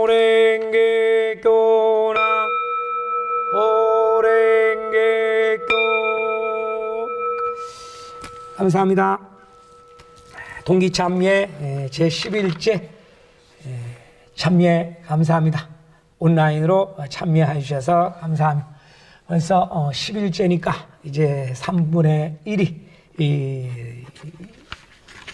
오랭개교나 오랭개교. 감사합니다. 동기참여 제11제 참여 감사합니다. 온라인으로 참여해 주셔서 감사합니다. 벌써 11제니까 이제 3분의 1이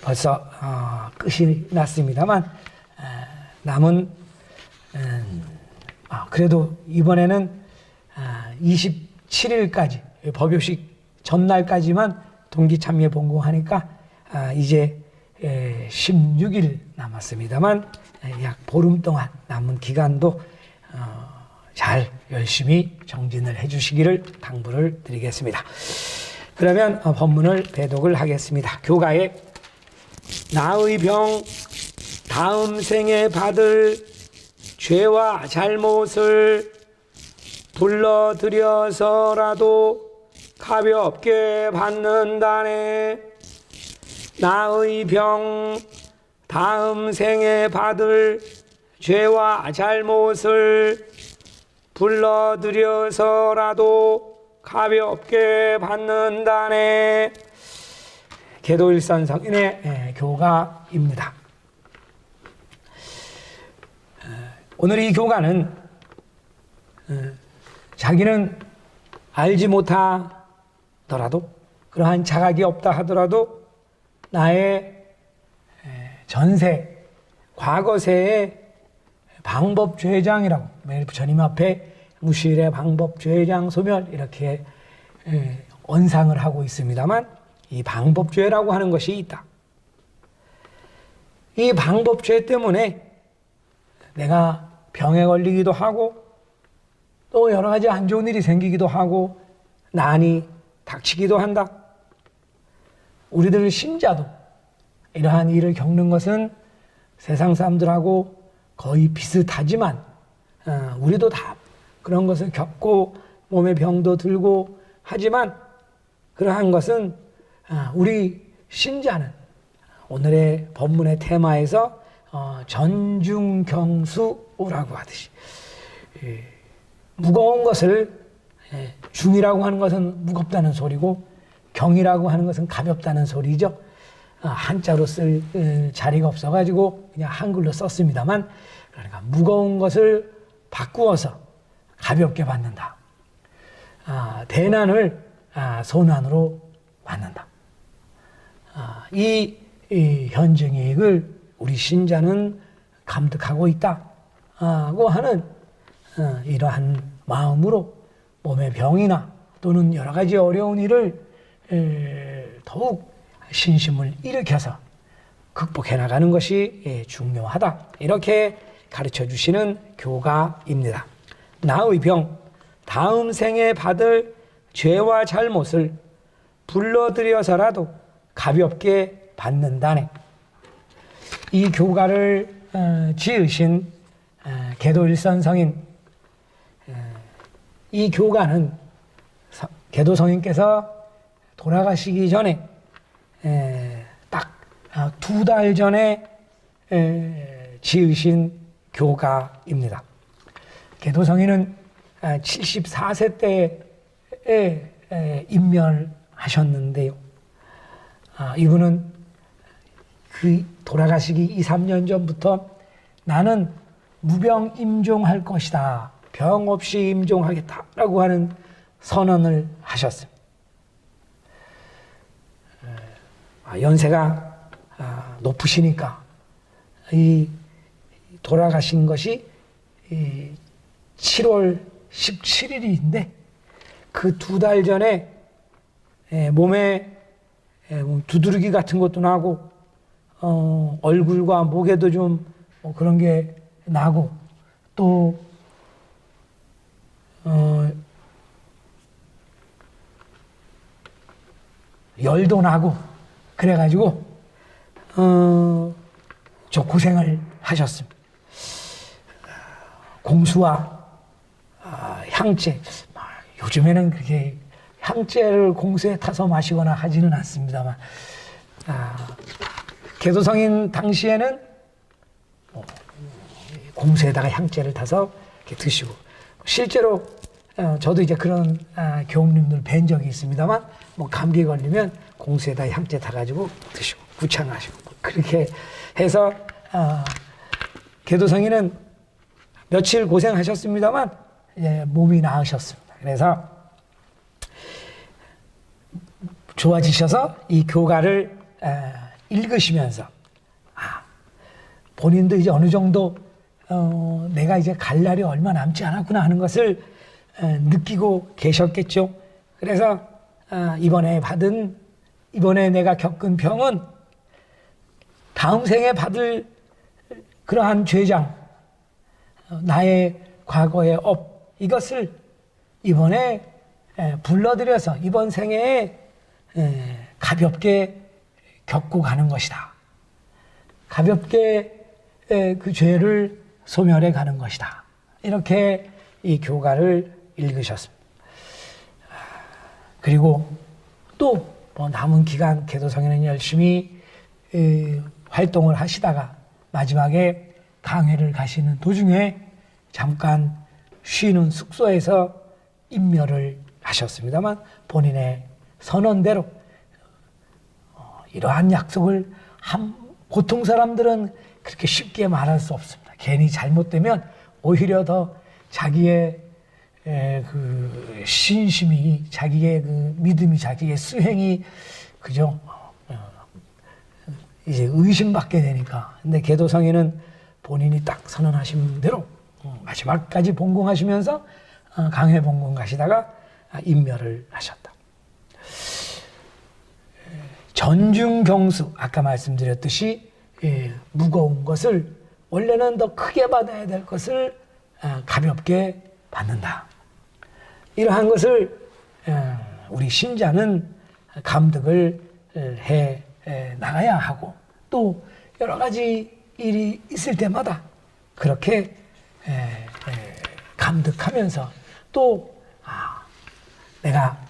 벌써 끝이 났습니다만, 남은 그래도 이번에는 27일까지 법요식 전날까지만 동기 참여 본공하니까 이제 16일 남았습니다만, 약 보름 동안 남은 기간도 잘 열심히 정진을 해주시기를 당부를 드리겠습니다. 그러면 법문을 배독을 하겠습니다. 교가에 나의 병 다음 생에 받을 죄와 잘못을 불러들여서라도 가볍게 받는다네. 나의 병 다음 생에 받을 죄와 잘못을 불러들여서라도 가볍게 받는다네. 계도일선 성인의 교가입니다. 오늘 이 교가는 자기는 알지 못하더라도, 그러한 자각이 없다 하더라도 나의 전세, 과거세의 방법죄장이라고, 매일 부처님 앞에 무실의 방법죄장 소멸 이렇게 언상을 하고 있습니다만, 이 방법죄라고 하는 것이 있다. 이 방법죄 때문에 내가 병에 걸리기도 하고 또 여러 가지 안 좋은 일이 생기기도 하고 난이 닥치기도 한다. 우리들 신자도 이러한 일을 겪는 것은 세상 사람들하고 거의 비슷하지만, 우리도 다 그런 것을 겪고 몸에 병도 들고 하지만, 그러한 것은 우리 신자는 오늘의 법문의 테마에서 전중경수라고 하듯이 무거운 것을, 중이라고 하는 것은 무겁다는 소리고 경이라고 하는 것은 가볍다는 소리죠. 한자로 쓸 자리가 없어가지고 그냥 한글로 썼습니다만, 그러니까 무거운 것을 바꾸어서 가볍게 받는다. 대난을 소난으로 받는다. 이 현증이익을 우리 신자는 감득하고 있다고 하는 이러한 마음으로 몸의 병이나 또는 여러 가지 어려운 일을 더욱 신심을 일으켜서 극복해 나가는 것이 중요하다. 이렇게 가르쳐 주시는 교가입니다. 나의 병, 다음 생에 받을 죄와 잘못을 불러들여서라도 가볍게 받는다네. 이 교가를 지으신 계도일선 성인, 이 교가는 계도 성인께서 돌아가시기 전에 딱 2달 전에 지으신 교가입니다. 계도 성인은 74세 때에 임멸하셨는데요. 이분은 그 돌아가시기 2, 3년 전부터 나는 무병 임종할 것이다, 병 없이 임종하겠다라고 하는 선언을 하셨습니다. 연세가 높으시니까 이 돌아가신 것이 7월 17일인데 그 2달 전에 몸에 두드러기 같은 것도 나고 얼굴과 목에도 좀 그런 게 나고 또 열도 나고 그래가지고 저 고생을 하셨습니다. 공수와 향재, 요즘에는 그렇게 향재를 공수에 타서 마시거나 하지는 않습니다만, 계도성인 당시에는 공수에다가 향재를 타서 이렇게 드시고, 실제로 저도 이제 그런 교우님들 뵌 적이 있습니다만, 뭐 감기 걸리면 공수에다 향재 타가지고 드시고 구창하시고 그렇게 해서 개도성이는 며칠 고생하셨습니다만 몸이 나으셨습니다. 그래서 좋아지셔서 이 교가를 읽으시면서 본인도 이제 어느 정도 내가 이제 갈 날이 얼마 남지 않았구나 하는 것을 느끼고 계셨겠죠. 그래서 이번에 내가 겪은 병은 다음 생에 받을 그러한 죄장, 나의 과거의 업, 이것을 이번에 불러들여서 이번 생애에 가볍게 겪고 가는 것이다. 가볍게 그 죄를 소멸해 가는 것이다. 이렇게 이 교가를 읽으셨습니다. 그리고 또 뭐 남은 기간 개도성에는 열심히 활동을 하시다가 마지막에 강회를 가시는 도중에 잠깐 쉬는 숙소에서 임멸을 하셨습니다만 본인의 선언대로 이러한 약속을 보통 사람들은 그렇게 쉽게 말할 수 없습니다. 괜히 잘못되면 오히려 더 자기의 그 신심이, 자기의 그 믿음이, 자기의 수행이 그죠? 이제 의심받게 되니까. 근데 개도성에는 본인이 딱 선언하신 대로 마지막까지 본공하시면서 강회 본공 가시다가 임멸을 하셨다. 전중경수, 아까 말씀드렸듯이 무거운 것을 원래는 더 크게 받아야 될 것을 가볍게 받는다. 이러한 것을 우리 신자는 감득을 해 나가야 하고, 또 여러 가지 일이 있을 때마다 그렇게 감득하면서 또 내가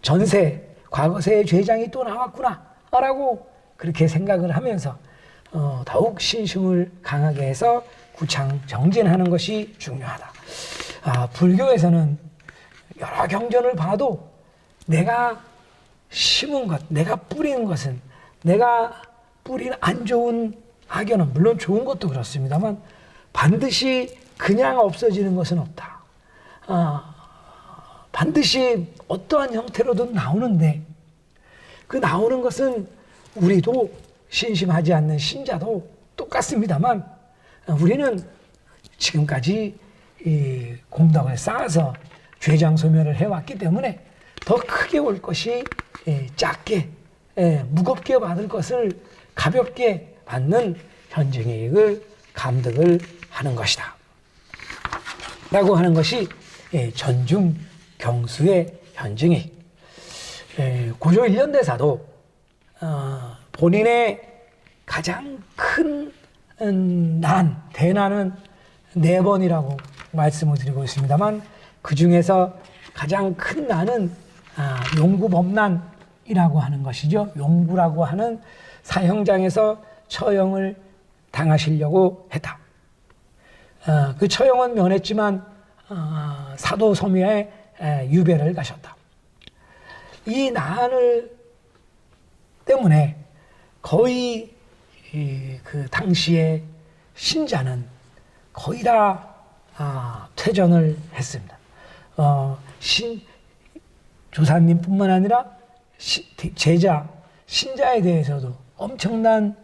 전세, 과거세의 죄장이 또 나왔구나 라고 그렇게 생각을 하면서 더욱 신심을 강하게 해서 구창 정진하는 것이 중요하다. 불교에서는 여러 경전을 봐도 내가 심은 것, 내가 뿌리는 것은, 내가 뿌린 안 좋은 악연은, 물론 좋은 것도 그렇습니다만 반드시 그냥 없어지는 것은 없다. 반드시 어떠한 형태로든 나오는데, 그 나오는 것은 우리도 신심하지 않는 신자도 똑같습니다만 우리는 지금까지 이 공덕을 쌓아서 죄장 소멸을 해왔기 때문에 더 크게 올 것이 작게, 무겁게 받을 것을 가볍게 받는 현증이익을 감득을 하는 것이다 라고 하는 것이 전중경수의 현증이익. 고조 일련대사도 본인의 가장 큰 대난은 4번이라고 말씀을 드리고 있습니다만, 그 중에서 가장 큰 난은 용구법난이라고 하는 것이죠. 용구라고 하는 사형장에서 처형을 당하시려고 했다. 그 처형은 면했지만 사도섬유에 유배를 가셨다. 이 난을 때문에 거의 그 당시에 신자는 거의 다 퇴전을 했습니다. 조사님뿐만 아니라 신자에 대해서도 엄청난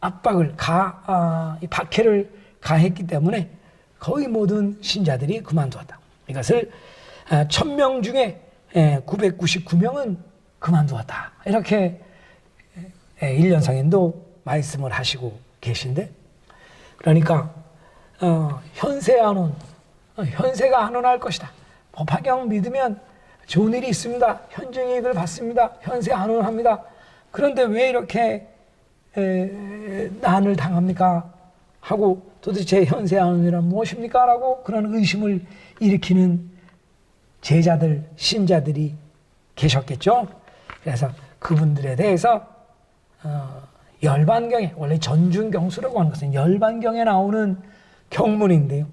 압박을 박해를 가했기 때문에 거의 모든 신자들이 그만두었다. 이것을 1000명 중에 999명은 그만두었다. 이렇게 일련성인도 말씀을 하시고 계신데, 그러니까 현세가 안온할 것이다. 법화경 믿으면 좋은 일이 있습니다. 현증이익을 받습니다. 현세 안온합니다. 그런데 왜 이렇게 난을 당합니까? 하고 도대체 현세 안온이란 무엇입니까? 라고 그런 의심을 일으키는 제자들, 신자들이 계셨겠죠. 그래서 그분들에 대해서 열반경에, 원래 전중경수라고 하는 것은 열반경에 나오는 경문인데요.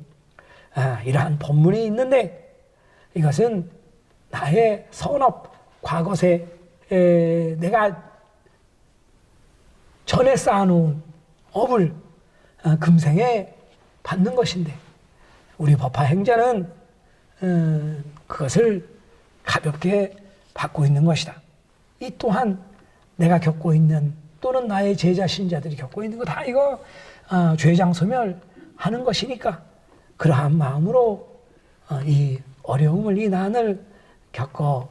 이러한 법문이 있는데 이것은 나의 선업, 과거세 내가 전에 쌓아놓은 업을 금생에 받는 것인데 우리 법화 행자는 그것을 가볍게 받고 있는 것이다. 이 또한 내가 겪고 있는 또는 나의 제자 신자들이 겪고 있는 거 다 이거 죄장 소멸하는 것이니까 그러한 마음으로 이 어려움을 이 난을 겪어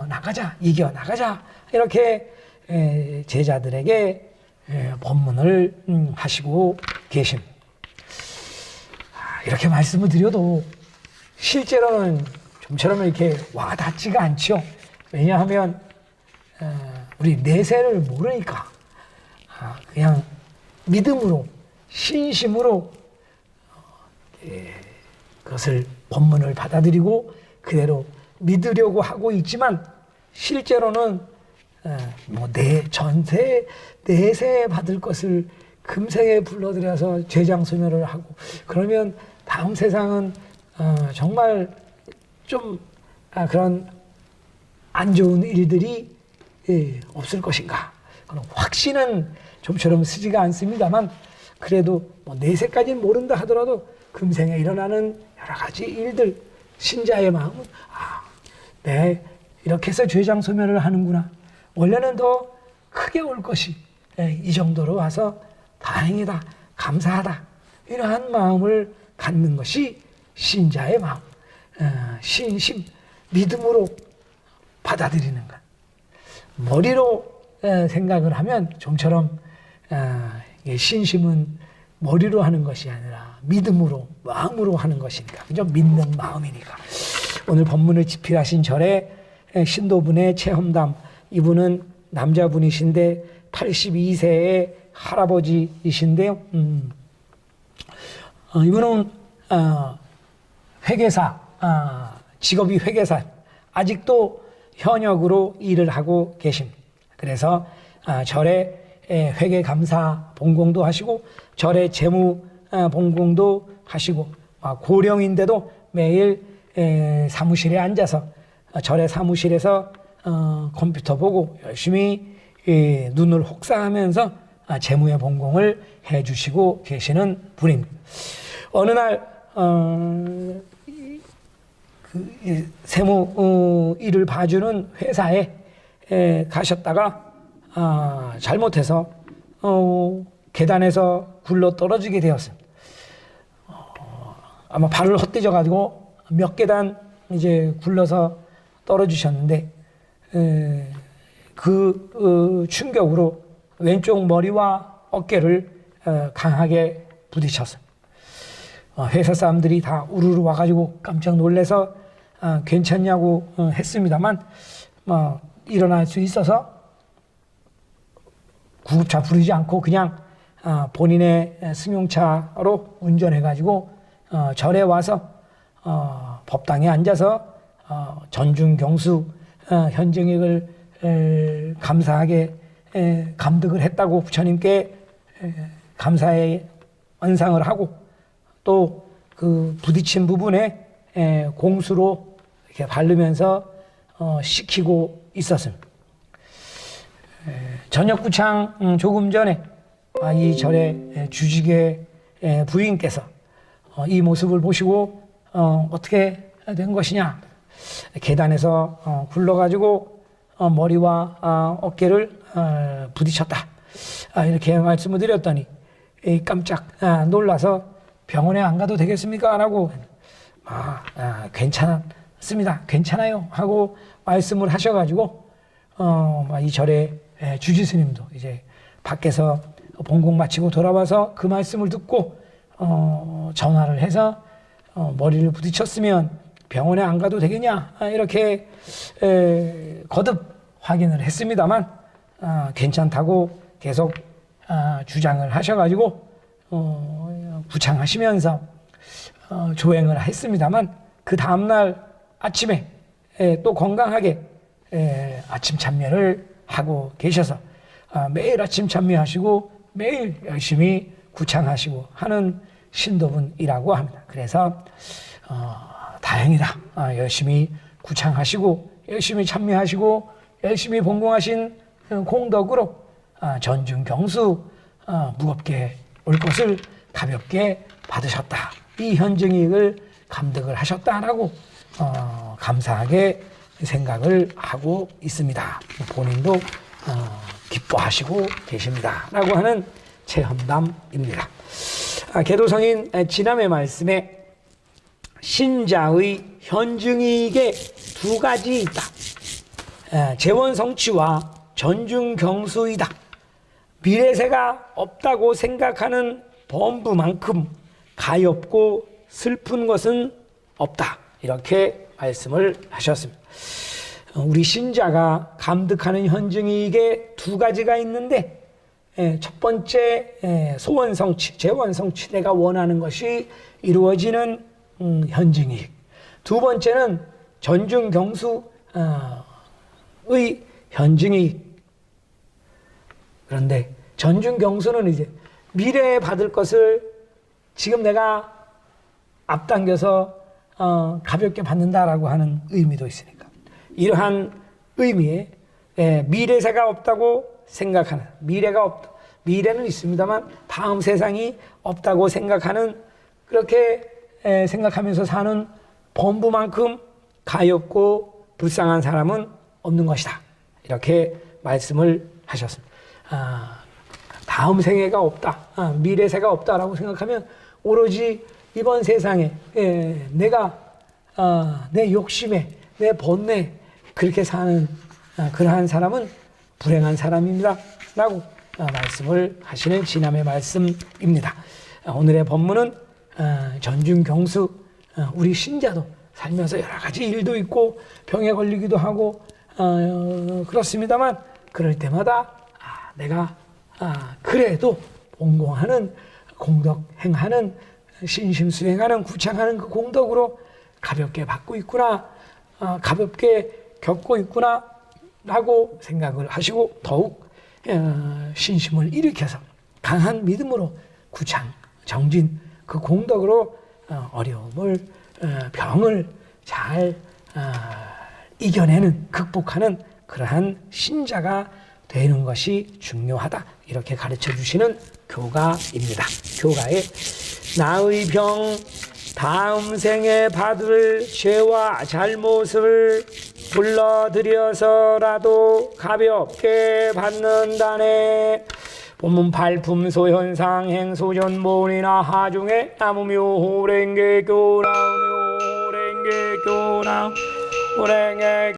나가자, 이겨 나가자 이렇게 제자들에게 법문을 하시고 계십니다. 이렇게 말씀을 드려도 실제로는 좀처럼 이렇게 와닿지가 않죠. 왜냐하면 우리 내세를 모르니까 그냥 믿음으로 신심으로 그것을 법문을 받아들이고 그대로 믿으려고 하고 있지만 실제로는 뭐 전세 내세 받을 것을 금생에 불러들여서 죄장 소멸을 하고 그러면 다음 세상은 정말 좀 그런 안 좋은 일들이 없을 것인가 그런 확신은 좀처럼 쓰지가 않습니다만 그래도 뭐 내세까지는 모른다 하더라도 금생에 일어나는 여러 가지 일들 신자의 마음은 네 이렇게 해서 죄장 소멸을 하는구나 원래는 더 크게 올 것이 이 정도로 와서 다행이다 감사하다 이러한 마음을 갖는 것이 신자의 마음 신심 믿음으로 받아들이는 것 머리로 생각을 하면 좀처럼 신심은 머리로 하는 것이 아니라 믿음으로 마음으로 하는 것이니까 그죠? 믿는 마음이니까 오늘 법문을 집필하신 절의 신도분의 체험담 이분은 남자분이신데 82세의 할아버지이신데요. 이분은 회계사 직업이 회계사 아직도 현역으로 일을 하고 계십니다. 그래서 절에 회계감사 본공도 하시고 절에 재무 본공도 하시고 고령인데도 매일 사무실에 앉아서 절의 사무실에서 컴퓨터 보고 열심히 눈을 혹사하면서 재무의 본공을 해주시고 계시는 분입니다. 어느 날 세무 일을 봐주는 회사에 가셨다가 잘못해서 계단에서 굴러 떨어지게 되었습니다. 아마 발을 헛디뎌 가지고 몇 계단 이제 굴러서 떨어지셨는데 그 충격으로 왼쪽 머리와 어깨를 강하게 부딪혔습니다. 회사 사람들이 다 우르르 와가지고 깜짝 놀래서 괜찮냐고 했습니다만 일어날 수 있어서 구급차 부르지 않고 그냥 본인의 승용차로 운전해가지고 절에 와서 법당에 앉아서 전중경수 현증액을 감사하게 감득을 했다고 부처님께 감사의 원상을 하고 또 그 부딪힌 부분에 공수로 이렇게 바르면서 식히고 있었습니다. 저녁구창 조금 전에 이 절의 주직의 부인께서 이 모습을 보시고 어떻게 된 것이냐 계단에서 굴러가지고 머리와 어깨를 부딪혔다 이렇게 말씀을 드렸더니 깜짝 놀라서 병원에 안 가도 되겠습니까? 라고 괜찮습니다. 괜찮아요. 하고 말씀을 하셔가지고 이 절의 주지스님도 이제 밖에서 본공 마치고 돌아와서 그 말씀을 듣고 전화를 해서 머리를 부딪혔으면 병원에 안 가도 되겠냐 이렇게 거듭 확인을 했습니다만 괜찮다고 계속 주장을 하셔가지고 구창하시면서 조행을 했습니다만 그 다음날 아침에 또 건강하게 아침 참여를 하고 계셔서 매일 아침 참여하시고 매일 열심히 구창하시고 하는 신도분이라고 합니다. 그래서 다행이다. 열심히 구창하시고 열심히 참여하시고 열심히 봉공하신 공덕으로 전중경수 무겁게 올 것을 가볍게 받으셨다. 이 현증이익을 감득을 하셨다라고 감사하게 생각을 하고 있습니다. 본인도 기뻐하시고 계십니다. 라고 하는 체험담입니다. 계도성인 지남의 말씀에 신자의 현증이익에 두 가지 있다. 재원성취와 전중경수이다. 미래세가 없다고 생각하는 범부만큼 가엾고 슬픈 것은 없다. 이렇게 말씀을 하셨습니다. 우리 신자가 감득하는 현증이익에 두 가지가 있는데 첫 번째 소원성취, 재원성취, 내가 원하는 것이 이루어지는 현증이익. 두 번째는 전중경수의 현증이익. 그런데 전중경수는 이제 미래에 받을 것을 지금 내가 앞당겨서 가볍게 받는다라고 하는 의미도 있으니까 이러한 의미에 미래세가 없다고 생각하는, 미래는 있습니다만 다음 세상이 없다고 생각하는, 그렇게 생각하면서 사는 범부만큼 가엾고 불쌍한 사람은 없는 것이다. 이렇게 말씀을 하셨습니다. 다음 생애가 없다, 미래세가 없다라고 생각하면 오로지 이번 세상에 내가 내 욕심에, 내 번뇌 그렇게 사는 그러한 사람은 불행한 사람입니다. 라고 말씀을 하시는 지남의 말씀입니다. 오늘의 본문은 전중경수, 우리 신자도 살면서 여러 가지 일도 있고 병에 걸리기도 하고 그렇습니다만 그럴 때마다 내가 그래도 봉공하는, 공덕 행하는, 신심수행하는, 구창하는 그 공덕으로 가볍게 받고 있구나, 가볍게 겪고 있구나 라고 생각을 하시고 더욱 신심을 일으켜서 강한 믿음으로 구창, 정진, 그 공덕으로 어려움을, 병을 잘 이겨내는, 극복하는 그러한 신자가 되는 것이 중요하다. 이렇게 가르쳐 주시는 교가입니다. 교가에 나의 병 다음 생에 받을 죄와 잘못을 불러들여서라도 가볍게 받는다네. 본문 발품 소현상 행소전 모니나 하중에 나무묘 호랭개교나 호랭개교나 호랭개